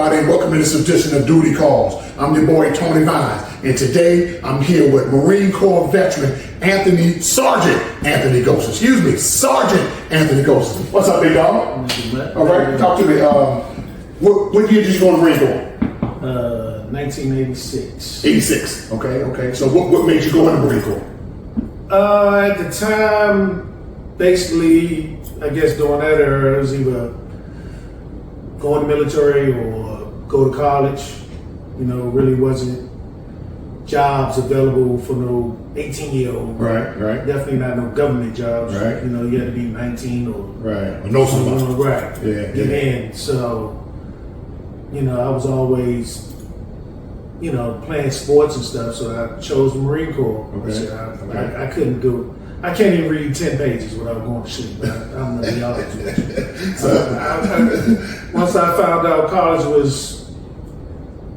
everybody, and welcome to this edition of Duty Calls. I'm your boy, Tony Vines, and today I'm here with Marine Corps veteran Sergeant Anthony Gosens. Sergeant Anthony Gosens. What's up, big dog? All right, talk to me. What year did you go in the Marine Corps? 1986. 86. Okay. So what made you go in the Marine Corps? At the time, basically, I guess during that era, it was either go in the military or go to college. You know, really wasn't jobs available for no 18-year-old. Right. Definitely not no government jobs. Right. You know, you had to be 19 or Right. Or know somebody. Right. Yeah. Get in. So, you know, I was always, you know, playing sports and stuff. So I chose the Marine Corps. Okay. I couldn't do it. I can't even read 10 pages without going to sleep. I'm gonna be honest with you. So once I found out college was,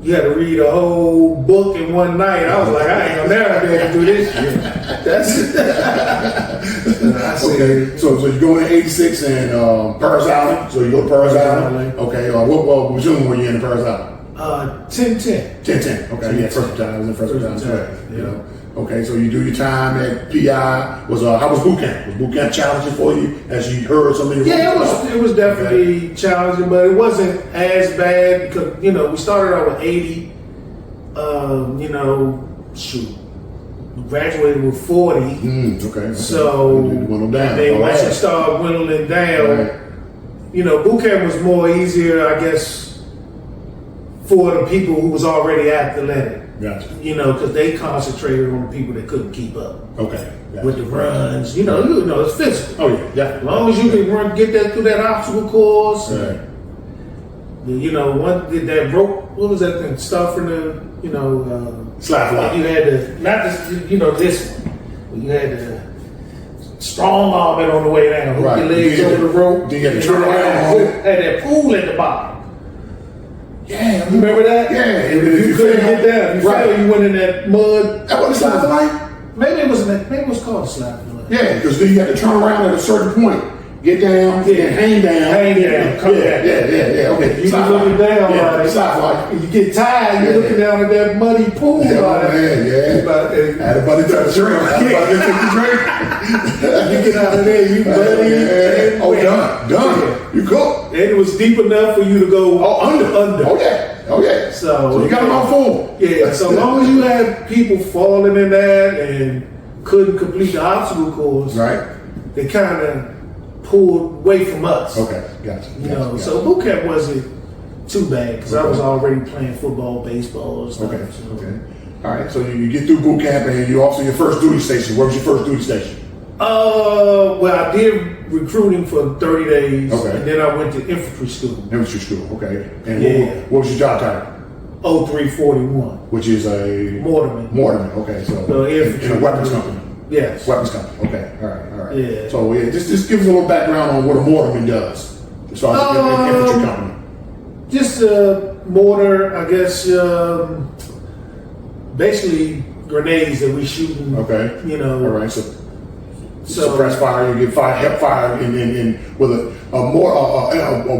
you had to read a whole book in one night, I was like, I ain't gonna never be able to do this shit. That's Okay, so you go in 86 and Parris Island. So you go to Parris Island. Okay, what resume were you in Parris Island? 10-10. 10-10. Okay, yeah, first time. I was in first time. Yeah. You know. Okay, so you do your time at PI. How was boot camp? Was boot camp challenging for you as you heard some of your? Yeah, it was definitely challenging, but it wasn't as bad because, you know, we started out with 80. You know, graduated with 40. Okay. So dwindle down. they once it started dwindling down, right. You know, boot camp was more easier, I guess, for the people who was already athletic. Gotcha. You know, because they concentrated on the people that couldn't keep up. Okay. Gotcha. With the runs, you know, it's physical. Oh yeah, definitely. As long as you can get that through that obstacle course. Right. You know, one did that rope. What was that thing? Stuff from the, you know, slide fly. You had to not this, you know, this one. You had to strong arm it on the way down. Hook your legs over the rope. Then you had to turn around. Had that pool at the bottom. Yeah, You remember that? Yeah. If you couldn't get down, you fell, you went in that mud. That wasn't slide fly? Maybe it was called a slide fly. Yeah, because then you had to turn around at a certain point, get down, and hang down. Come back. Yeah. Okay. You can look it down, right? Slide fly. You get tired, you're looking down at that muddy pool. Yeah. Had a buddy take the drink. You get out of there, you buddy. Yeah. Oh, done. You cook. And it was deep enough for you to go under. Oh yeah. So you got them on full. Yeah. So long as you had people falling in that and couldn't complete the obstacle course, right? They kind of pulled away from us. Okay, gotcha. You know, so boot camp wasn't too bad because I was already playing football, baseball, and stuff. Okay. All right. So you get through boot camp and you also your first duty station. Where was your first duty station? Well, I did recruiting for 30 days. Okay. And then I went to infantry school. Okay. And what was your job title? 0341. Which is a Mortarman. Okay. So infantry. in a weapons company. Yes. Weapons company. Okay. All right. Yeah. So just give us a little background on what a mortarman does. As far as an infantry company. Just a mortar, I guess. Basically grenades that we shooting. Okay. You know. All right. So suppress fire, you get help fire, and with a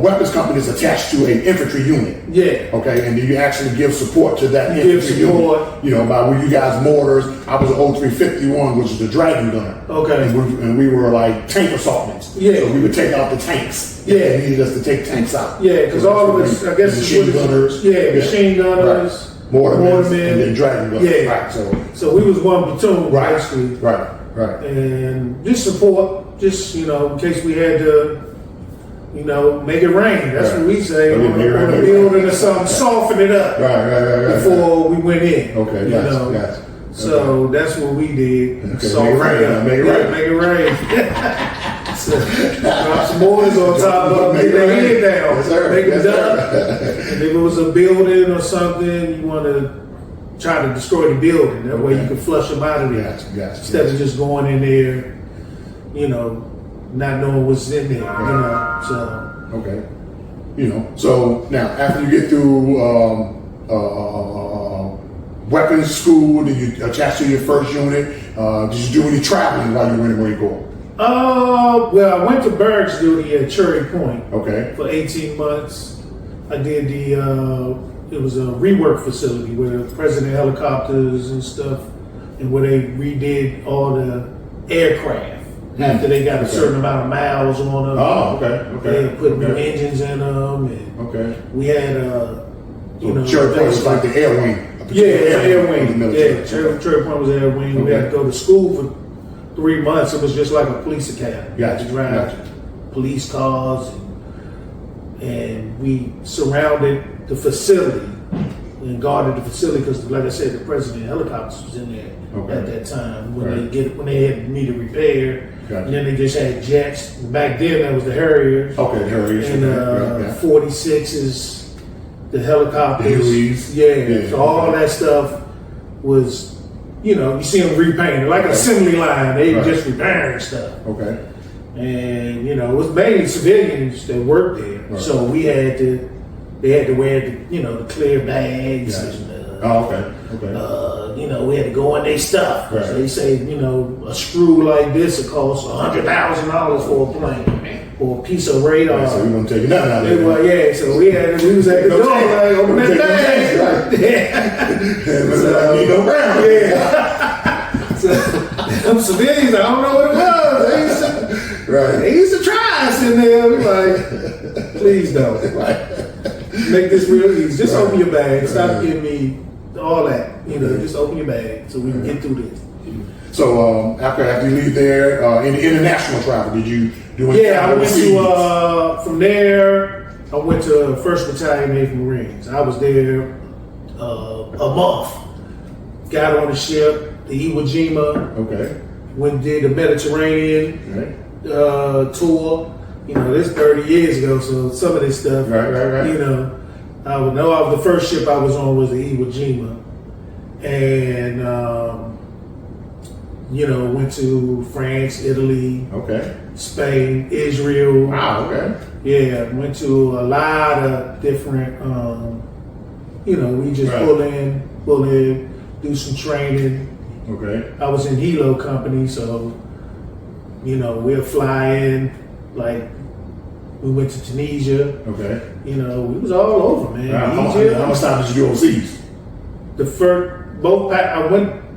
weapons company is attached to an infantry unit. Yeah. Okay, and you actually give support to that infantry unit. You know, by you guys mortars. I was an 0351, which is the dragon gunner. Okay. And we were like tank assaultments. Yeah. So we would take out the tanks. Yeah. They needed us to take tanks out. Yeah, because all of us, I guess, machine gunners. Machine gunners, right. Mortarmen, and then dragon gunners. Yeah. Right. So we was one platoon, right. basically. Right. And just support, just, you know, in case we had to, you know, make it rain. That's what we say. On the building or something, soften it up. Right. Before we went in. Okay, gotcha. So that's what we did. Okay, make it rain. So, drop some mortars on top of them, get their head down. Yes, sir. Make them done. And if it was a building or something, you want to try to destroy the building. That way you can flush them out of there. Gotcha. Instead of just going in there, you know, not knowing what's in there, you know. So. Okay. You know, so now after you get through weapons school, did you attach to your first unit? Did you do any traveling while you were in the Marine Corps? Well, I went to barracks duty at Cherry Point. Okay. For 18 months. I did it was a rework facility where the President helicopters and stuff, and where they redid all the aircraft after they got a certain amount of miles on them. Oh, okay. They put new engines in them, and we had Cherry Point was like the air wing. Air wing. Yeah, Cherry Point was air wing. We had to go to school for 3 months. It was just like a police academy. Gotcha. To drive police cars, and we surrounded the facility and guarded the facility because, like I said, the President helicopters was in there at that time when they had needed repair. Gotcha. And then they just had jets. Back then, that was the Harriers. Okay, the Harriers. And 46s, the helicopters. The Hueys. Yeah. So all that stuff was, you see them repainted like an assembly line. They were just repairing stuff. Okay. And it was mainly civilians that worked there. Right. So they had to wear the clear bags. Gotcha. And, Okay. we had to go in their stuff. Right. So they say, a screw like this will cost $100,000 for a plane or a piece of radar. Right, so we won't take you nothing out of there. Well, yeah. So we was at the door, like, open that bag. Right. Yeah. Need no ground. Yeah. So them civilians, I don't know what it was. They used to try us in there. We like, please don't. Make this real easy. Just open your bag. Stop giving me all that. Just open your bag so we can get through this. So after you leave there, in international travel, did you do anything? Yeah, I went to from there. I went to 1st Battalion Navy Marines. I was there a month. Got on the ship, the Iwo Jima. Okay. Did the Mediterranean tour. This 30 years ago, so some of this stuff. Right. I would know the first ship I was on was the Iwo Jima, and went to France, Italy, Spain, Israel. Wow. Okay. Yeah, went to a lot of different. We just pull in, do some training. Okay. I was in Hilo Company, so we'll fly in. Like we went to Tunisia. Okay. We was all over, man. How much time did you do overseas? I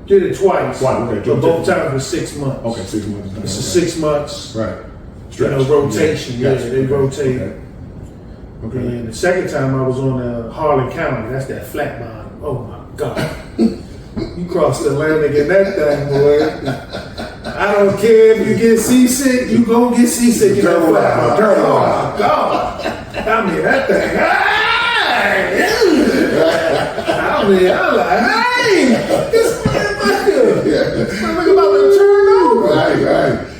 did it twice. Wow, okay. But both times was 6 months. Okay, 6 months. It's a 6 months. Right. Rotation. Yeah, Gotcha. they rotate. Okay. And the second time I was on Harlan County. That's that flat bottom. Oh my God. You cross the Atlantic in that thing, boy. I don't care if you get seasick, you gonna get seasick in that flat bottom. Oh my God. I mean, that thing. I'm like, hey, this motherfucker. This motherfucker about to turn over. Right.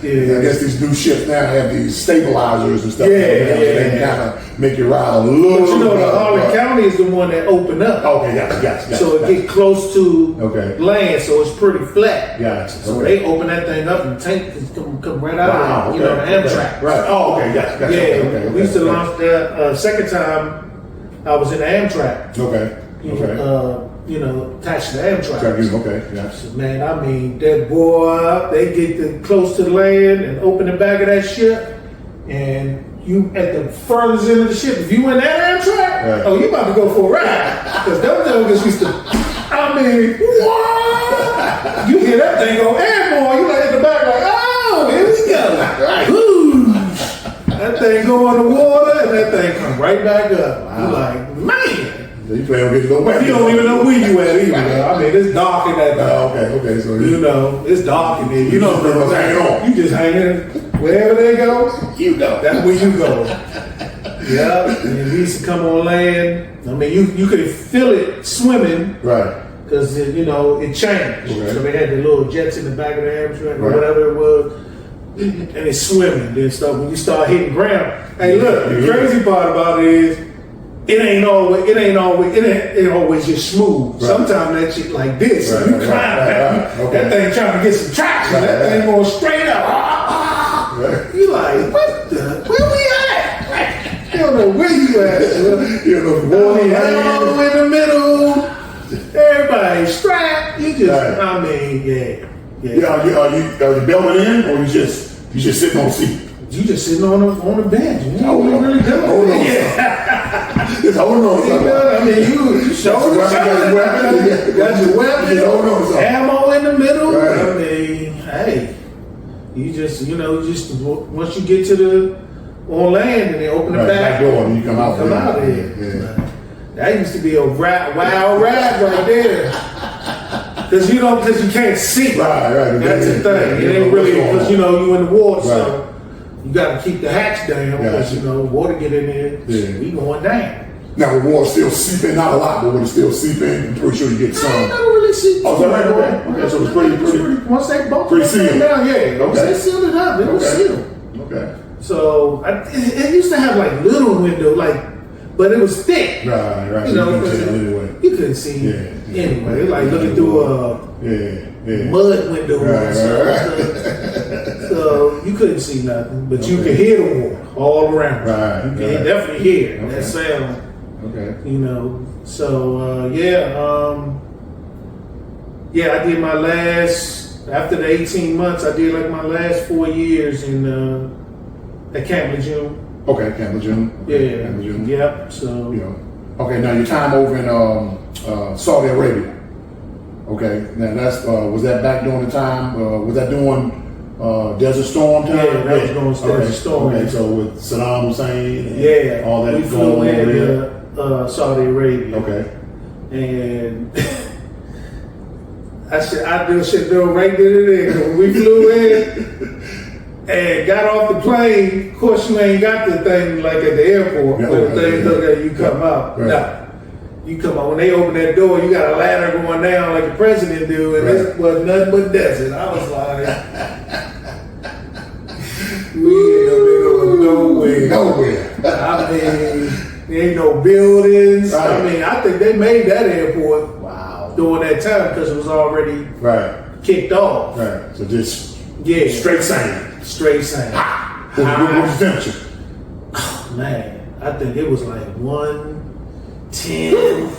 Yeah. I guess these new ships now have these stabilizers and stuff. They can kind of make you ride a little. But the Harlan County is the one that opened up. Okay, gotcha. So it get close to land, so it's pretty flat. Gotcha. So they open that thing up and tank can come right out of the Amtrak. Right. Oh, okay, gotcha. Yeah, we used to launch that. Second time, I was in the Amtrak. Okay. Attached to the Amtrak. Okay, yeah. So, man, I mean, that boy, they get close to the land and open the back of that ship, and you at the furthest end of the ship. If you in that Amtrak, you about to go for a ride. Because them jokers used to, what? You hear that thing go airborne, you like at the back like, oh, here we go. Woo. That thing go on the water, and that thing come right back up. Wow. You like, man. You plan on getting to go back. You don't even know where you at either. It's dark in that thing. Okay. So it's dark in there. You just hanging wherever they go. That's where you go. Yeah. And we used to come on land. I mean, you could feel it swimming. Right. Because it changed. Okay. So they had the little jets in the back of the Amtrak or whatever it was. And it's swimming. Then stuff when you start hitting ground. Hey, look, the crazy part about it is it ain't always just smooth. Right. Sometimes that shit like this. Right, You climb that thing trying to get some traction. That thing going straight up. Right. You like, where we at? You don't know where you at. You know, all in the middle. Everybody strapped. You just, yeah. Are you belting in, or you just sitting on the seat? You just sitting on the bench. You really doing it. Just holding on to something. I mean, you showed Got your weapon. got your weapon, Just holding on to something. ammo in the middle. Right. I mean, hey, you just once you get to the on land and they open the Right, back door and you come out. come out of Yeah. here. That used to be a wild ride right there. Cause you can't see. Right. That's the thing. It ain't really because you in the water, so you got to keep the hatch down because water get in there. Yeah. We going down. Now the water still seep in, not a lot, but when it still seep in, I'm pretty sure you get I some. ain't never really see. Oh, is that right? Okay, so it's pretty. Once they both Pretty sealed. down, yeah. Once Okay. they sealed it up, it was sealed. Okay. So it used to have like little window, but it was thick. Right. You So know, you can tell anyway. you couldn't see Yeah. anyway. Like looking through a Yeah. mud window or Right. so you couldn't see nothing, but you could hear the water all around. Right, You can right. definitely hear Okay. that sound. Okay. So I did my last after the 18 months. I did like my last 4 years in at Camp Lejeune. Okay, Camp Lejeune. Yeah, Camp Lejeune. yep. So Okay, now your time over in Saudi Arabia. Okay, now that's was that back during the time? Was that during Desert Storm time? Yeah, that was during Desert Storm. Okay, so with Saddam Hussein, and all that we going flew on over there. in Saudi Arabia. Okay. And I do shit though right there. When we flew in and got off the plane, of course you ain't got the thing like at the airport where the thing look at you come out. Right. No. You come out when they open that door, you got a ladder going down like the president do, and this was nothing but desert. I was like, we in the middle of nowhere. Nowhere. I mean, there ain't no buildings. Right. I mean, I think they made that airport Wow. during that time because it was already Right. kicked off. Right. So just Yeah, sand. straight sand. What was the temperature? Man, I think it was like 110.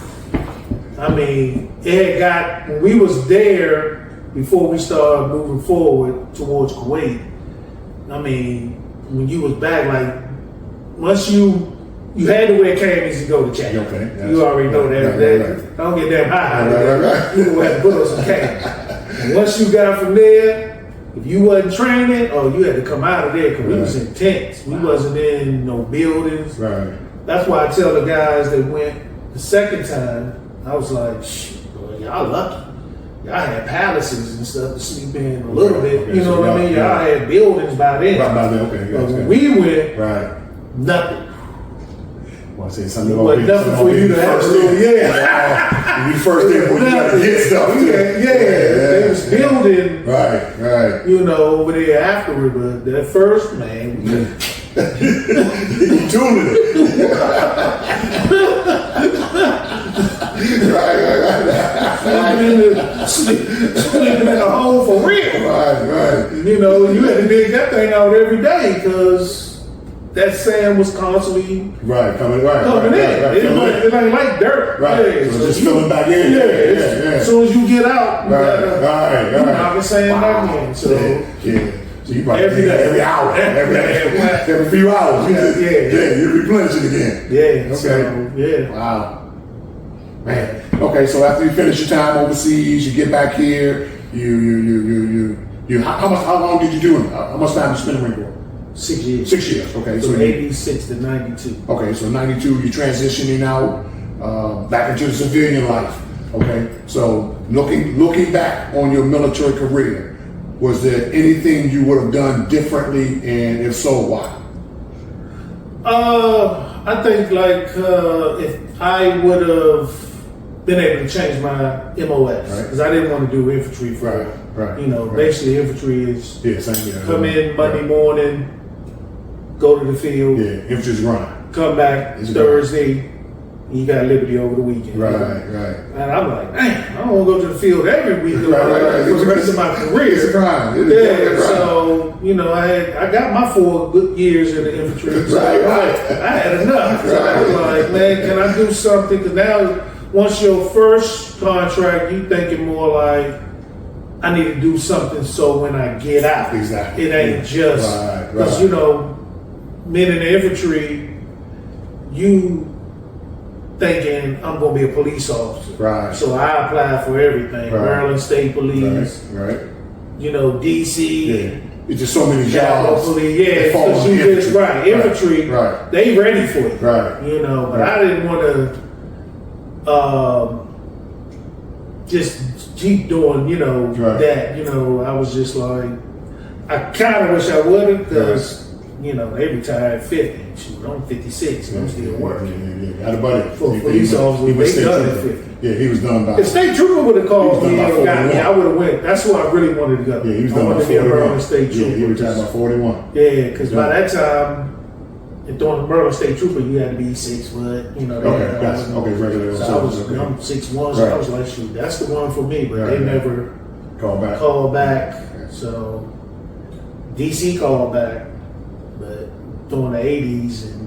I mean, it got when we was there before we started moving forward towards Kuwait. I mean, when you was back, like once you had to wear camis to go to Chad. Okay, yes. You already know that. Right. Don't get that high. Right. You would have to put on some camis. And once you got from there, if you wasn't training, you had to come out of there because we was in tents. We wasn't in no buildings. Right. That's why I tell the guys that went the second time, I was like, boy, y'all lucky. Y'all had palaces and stuff to sleep in a little bit. Okay, You know so what I mean? Y'all had buildings by then. Right by then, okay. But Gotcha. when we went, Right. nothing. Well, I say something It wasn't nothing for you to have to do. You first there when you got to hit stuff. too. They was building, Right. over there afterward. But that first, man, You tuning it. sleeping in a hole for real. Right. You had to dig that thing out every day because that sand was constantly Right. Coming in. it ain't like dirt. Right. Yeah, So just filling back in. Yeah. As soon as you get out, you gotta Right. knock the sand back in. So Yeah. So you probably Every do that day. every hour. Every few hours. You replenish it again. yeah. Okay. So, yeah. Wow. Man. Okay, so after you finish your time overseas, you get back here, how long did you do it? How much time did you spend in the Marine Corps? 6 years. 6 years. Okay, so From 86 to 92. okay, so 92, you're transitioning out back into the civilian life. Okay, so looking back on your military career, was there anything you would have done differently, and if so, why? I think if I would have been able to change my MOS because I didn't want to do infantry for Right. basically infantry is Same here. come in Monday morning, go to the field, Yeah, infantry's running. come back It's Thursday, you got liberty over the weekend. Right. And I'm like, man, I don't want to go to the field every week for the rest of my It's a career. crime. So I got my 4 good years in the infantry. So Right. I had enough. So I was like, man, can I do something? Because now, once your first contract, you thinking more like, I need to do something so when I get out, Exactly. it ain't just Right. because men in the infantry, you thinking I'm going to be a police officer. Right. So I applied for everything. Right. Maryland State Police, Right. you know, DC. Yeah. It's just so many Capitol jobs. Police. Yeah, that fall because under you just, infantry. right, infantry, Right. they ready for you. Right. You know, but Right. I didn't want to just keep doing, you know, Right. that. You know, I was just like, I kind of wish I would have, because, you know, they retired at 50. Shoot, I'm 56 and I'm still working. Yeah. Had a buddy. For He- police he- officers, he was they state done at trooper. 50. Yeah, he was done by. If State Trooper would have called He me was done and by got me, 41. I would have went. That's where I really wanted to go. Yeah, he was I done by wanted to be a 41. Maryland State Trooper. Yeah, he retired by 41. Yeah, because by Yeah. that time, if doing the Maryland State Trooper, you had to be 6 foot. You know. Okay, that, gotcha. Okay, regular. So I was, okay. I'm 6'1", so Right. I was like, shoot, that's the one for me. But Right, they right. never Call back. called back. So DC called back, but during the 80s and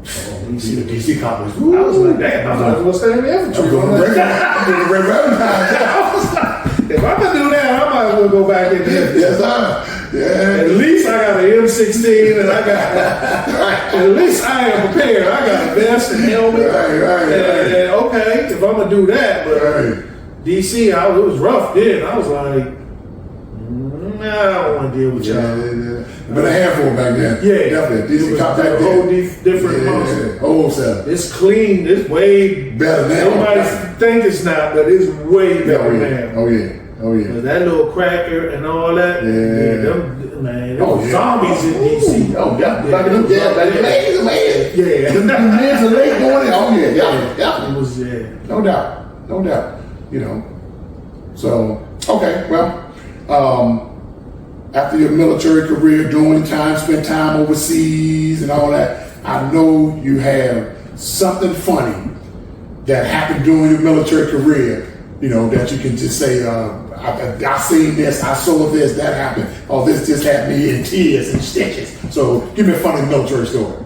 The DC cop was. I was like, damn, I might as well stay in the infantry. I'm doing the regular time. If I'm gonna do that, I might as well go back in there. Yes, sir. Yeah. At least I got an M16 and I got, at least I am prepared. I got a vest and helmet. Right. And okay, if I'm gonna do that, but Right. DC, it was rough then. I was like, nah, I don't want to deal with y'all. Yeah. But a handful back then. Yeah, Definitely. it DC was cop a back whole then. different monster. Yeah. Wholesale. It's clean. It's way Better now. Nobody think it's not, but it's way better now. Oh yeah. But that little cracker and all that, Yeah. them, man, there Oh, was yeah. zombies in DC. Oh, yeah. Back in them days, back in the days, man. Yeah. The man's a late morning. Oh yeah. It was, No doubt. You know. So, okay, well, after your military career, doing time, spent time overseas and all that, I know you have something funny that happened during your military career, you know, that you can just say, I seen this, I saw this, that happened, or this just had me in tears and stitches. So give me a funny military story.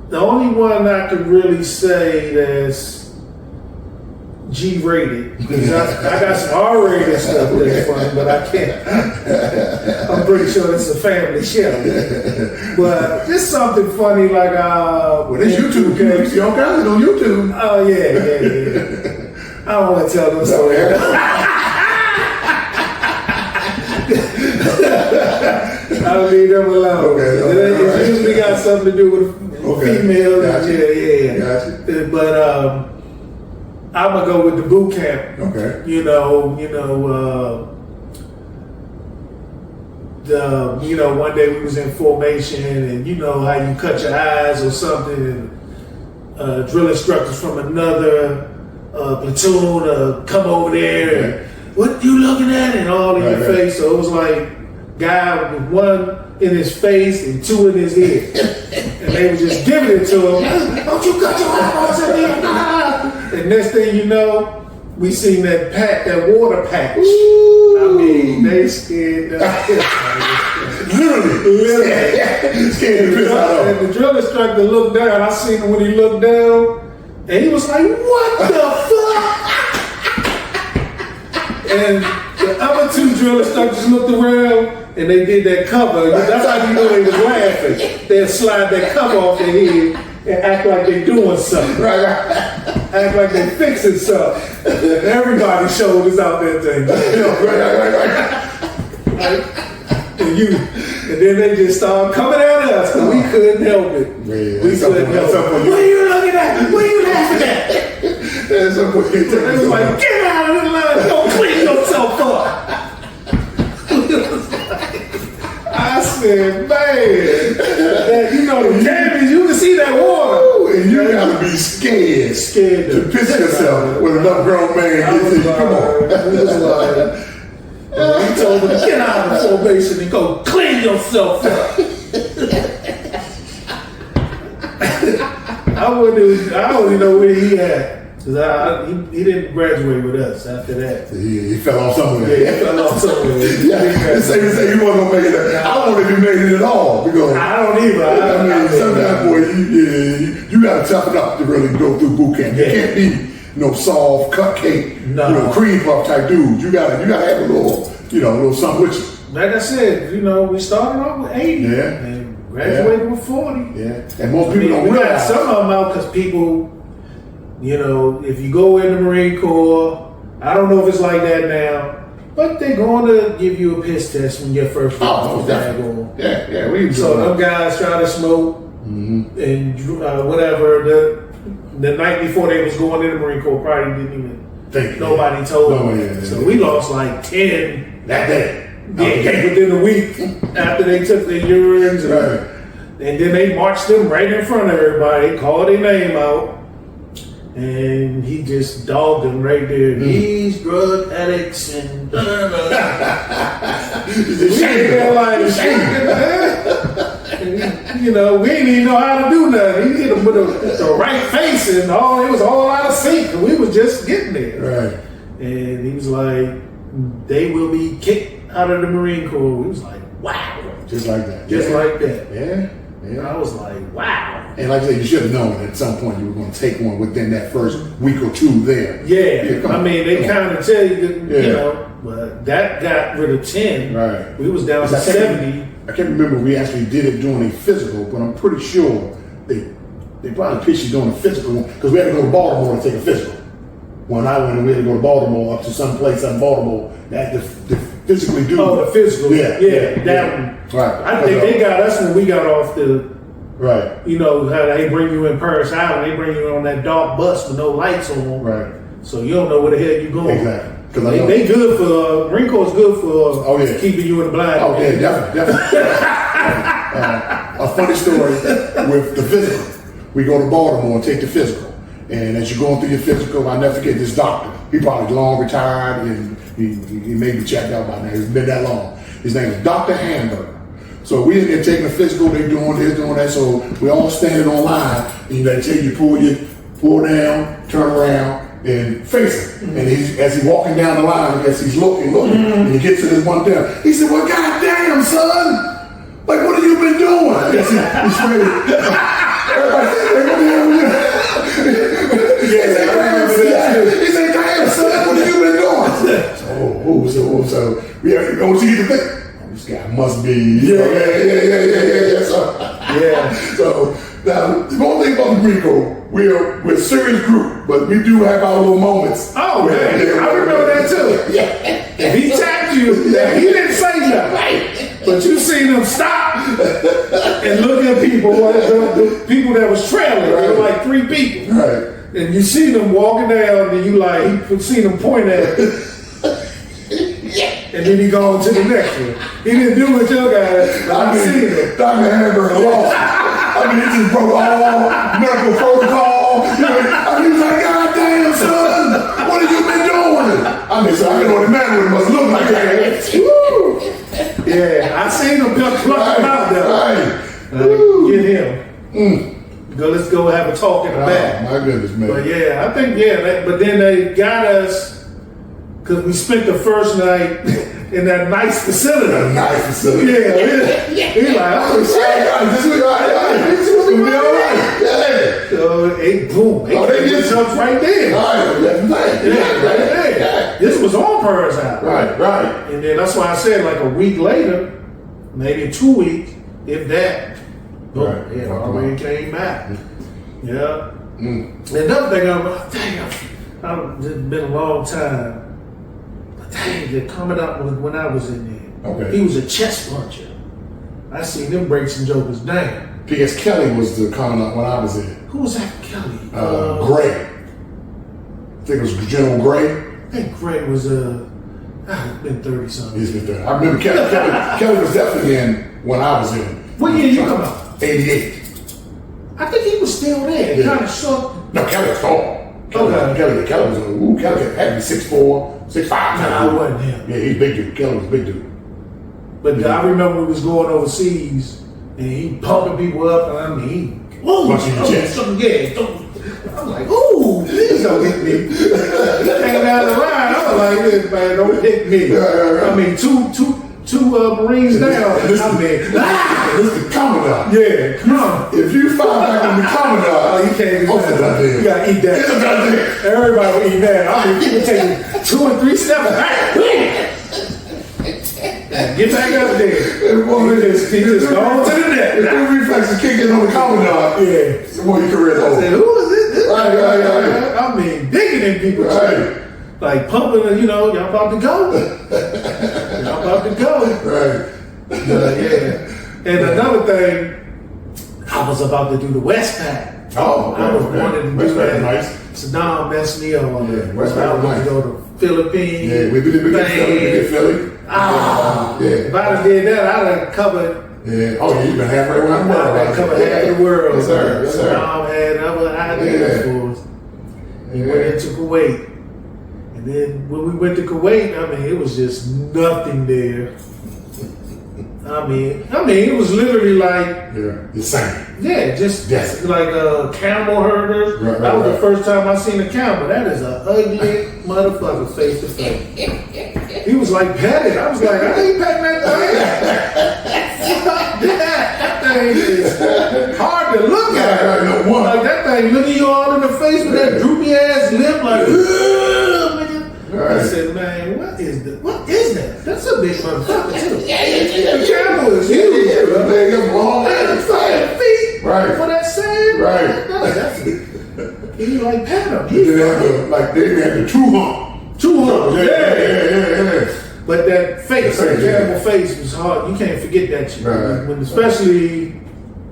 the only one I could really say that's G-rated, because I got some R-rated stuff that's funny, but I can't. I'm pretty sure it's a family show. But just something funny like Well, there's YouTube. Okay. You see all kinds of it on YouTube. Oh yeah. I don't want to tell them story. I'll leave them alone. Okay, It usually got something to do with females. Gotcha. Yeah. Gotcha. But I'm gonna go with the boot camp. Okay. One day we was in formation, and you know how you cut your eyes or something, and drill instructors from another platoon come over there, and what you looking at, and all in your face. So it was like guy with one in his face and two in his head, and they were just giving it to him. Don't you cut your eyeballs in there? And next thing you know, we seen that water patch. Ooh. I mean, they scared the Literally. Scared the piss out of And the drill instructor looked down. I seen him when he looked down, and he was like, "What the fuck?" And the other two drill instructors looked around, and they did that cover. That's how you know they was laughing. They'd slide that cover off their head and act like they doing something. Right. Act like they fixing something. And everybody's shoulders out that thing. Right. And then they just started coming at us, because we couldn't help it. Man, We that's couldn't help something- it. What are you looking at? What are you laughing at? That's something you They was like, get out of the line, don't clean yourself up. I said, man, you know the damage, you can see that water. Ooh, and you gotta be scared to piss yourself when another grown man gets in. Come on. He told him, get out of the formation and go clean yourself up. I don't even know where he at. Cause he didn't graduate with us after that. He fell off somewhere. Yeah, he fell off somewhere. Say you wasn't gonna make it. I don't want to be made it at all because I don't either. I mean, sometimes, boy, you gotta toughen up to really go through boot camp. You can't be no soft cupcake, cream puff type dude. You gotta have a little something with you. Like I said, we started off with 80 and Graduated with 40. Yeah, and most I people mean, don't we got realize. some of them out because people, you know, if you go in the Marine Corps, I don't know if it's like that now, but they're going to give you a piss test when your first Oh, bag definitely. on. Yeah, we So them guys try to smoke and whatever. The night before they was going in the Marine Corps, probably didn't even. Nobody told them. So we lost like 10 that day. within a week after they took their urines. And then they marched them right in front of everybody, called their name out, and he just dogged them right there. These drug addicts and you know, we didn't even know how to do nothing. He hit them with the right face, and it was all out of sync. And we was just getting there. Right. And he was like, "They will be kicked out of the Marine Corps." We was like, "Wow!" Just like that. Just like that. Yeah. And I was like, "Wow!" And like I said, you should have known at some point you were going to take one within that first week or two there. Yeah, come I on, mean, they come on. kind of tell you, that, Yeah. you know, but that got rid of 10. Right. We was down to 70. I can't remember if we actually did it during a physical, but I'm pretty sure they probably pitched you during a physical because we had to go to Baltimore to take a physical. When I went, we had to go to Baltimore, up to some place in Baltimore that to physically do. Oh, the physical. Yeah, that one. Right. I think they got us when we got off the. Right. You know how they bring you in Paris Island? They bring you on that dark bus with no lights on. Right. So you don't know where the hell you going. Exactly. They good for Marine Corps is good for keeping you in the blind. Oh yeah, definitely. A funny story with the physical. We go to Baltimore and take the physical, and as you're going through your physical, I'll never forget this doctor. He probably long retired, and he may be checked out by now. It's been that long. His name is Dr. Hamburger. So we in there taking a physical. They doing this, doing that. So we all standing on line, and they tell you pull down, turn around. And face him. And as he's walking down the line, I guess he's looking, and he gets to this one down. He said, "Well, goddamn, son, like, what have you been doing?" I guess he's ready. Everybody said, "What the hell you?" He said, "Damn, son, what have you been doing?" So we don't see the thing. This guy must be, yeah. So now, the one thing about the Marine Corps, we're a serious group, but we do have our little moments. Oh, man. I remember that too. If he tapped you, he didn't say nothing. But you seen him stop and look at people, the people that was trailing. There were like 3 people. Right. And you see them walking down, and you seen them point at him. And then he go on to the next one. He didn't do what your guy. I seen him. Dr. Hamburger lost. He just broke all medical protocol. He was like, "God damn, son, what have you been doing?" So I can only imagine what it must look like. Yeah, I seen him pluck him out there. Right. Get him. Let's go have a talk in the back. My goodness, man. But yeah, I think, but then they got us because we spent the first night in that nice facility. A nice facility. He's like, "Oh, shit. This will be all right. So, boom. They get us right there. Right there. This was on Paris Island. Right. And then that's why I said like a week later, maybe 2 weeks, if that, it already came back. Yeah. Another thing, it's been a long time. But dang, the commandant was when I was in there. Okay. He was a chest puncher. I seen them break some jokers down. P.S. Kelly was the commandant when I was in. Who was that Kelly? Gray. I think it was General Gray. I think Gray was it's been 30 something. He's been there. I remember Kelly was definitely in when I was in. What year you come out? 88. I think he was still there. Yeah. Kind of short. No, Kelly was tall. Kelly was Kelly had to be 6'4", 6'5". Nah, I wasn't him. Yeah, he's big dude. Kelly was a big dude. But I remember we was going overseas and he pumping people up, and I mean, Punching your chest. I'm like, ooh, please don't hit me. Hanging down the line, I was like, this man, don't hit me. Right. I mean, two Marines down. This is the commandant. Yeah, come on. If you fight back in the commandant, You can't do that. that. You gotta eat that. Everybody will eat that. I mean, people taking 2 and 3 steps back. Get back up there. Boy, He just gone to the net. The reflexes kick in on the Commodore. Yeah. The more your career's I said, over. who is this? Right. I mean, digging in people's Right. like pumping, y'all about to go. Y'all about to go. Right. Yeah. And another thing, I was about to do the Westpac. Oh, I was wanting to do Westpac that. nice. Saddam messed me up on Yeah, that. Westpac I was nice. to go to Philippines. Yeah, we did Philly. Ah, Yeah. if I'd have did that, I'd have covered. Yeah. Oh, yeah, you've been halfway around the world. I'd have covered half the world. Yes, sir. Yes, sir. Saddam had other ideas for us. We went into Kuwait. And then when we went to Kuwait, I mean, it was just nothing there. I mean, it was literally like, Yeah. The same. yeah, just Yes. like camel herders. Right, That was right. the first time I seen a camel. That is an ugly motherfucker face to face. He was like petted. I was like, I ain't petting that thing. Fuck that. That thing is hard to look at. Right, no wonder. Like that thing looking you all in the face with that droopy ass lip, like. Man. Right. I said, man, what is that? What is that? That's a big motherfucker too. The camel is huge. Yeah, the leg up long Man, 5 feet Right. for that sand. Right. That's he like pat him. They didn't have the two hump. 200. Yeah. But that face, The that face, yeah. camel face was hard. You can't forget that shit. Right. When, especially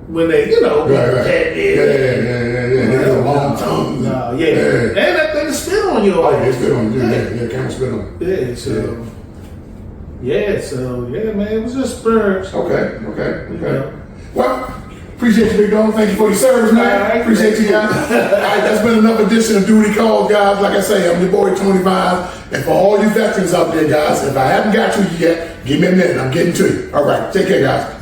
when they, Right, right. pat Yeah. They have a long tongue. Nah, yeah. Yeah. And that thing spit on your Oh, yeah, ass. spit on you. Yeah, camel spit on. Yeah, so. Yeah, man, it was just spurs. Okay. Yeah. Well, appreciate you, big dog. Thank you for your service, man. All right. Appreciate you guys. All right, that's been another edition of Duty Calls, guys. Like I say, I'm your boy, Tony Vines. And for all you veterans out there, guys, if I haven't got you yet, give me a minute. I'm getting to you. All right, take care, guys.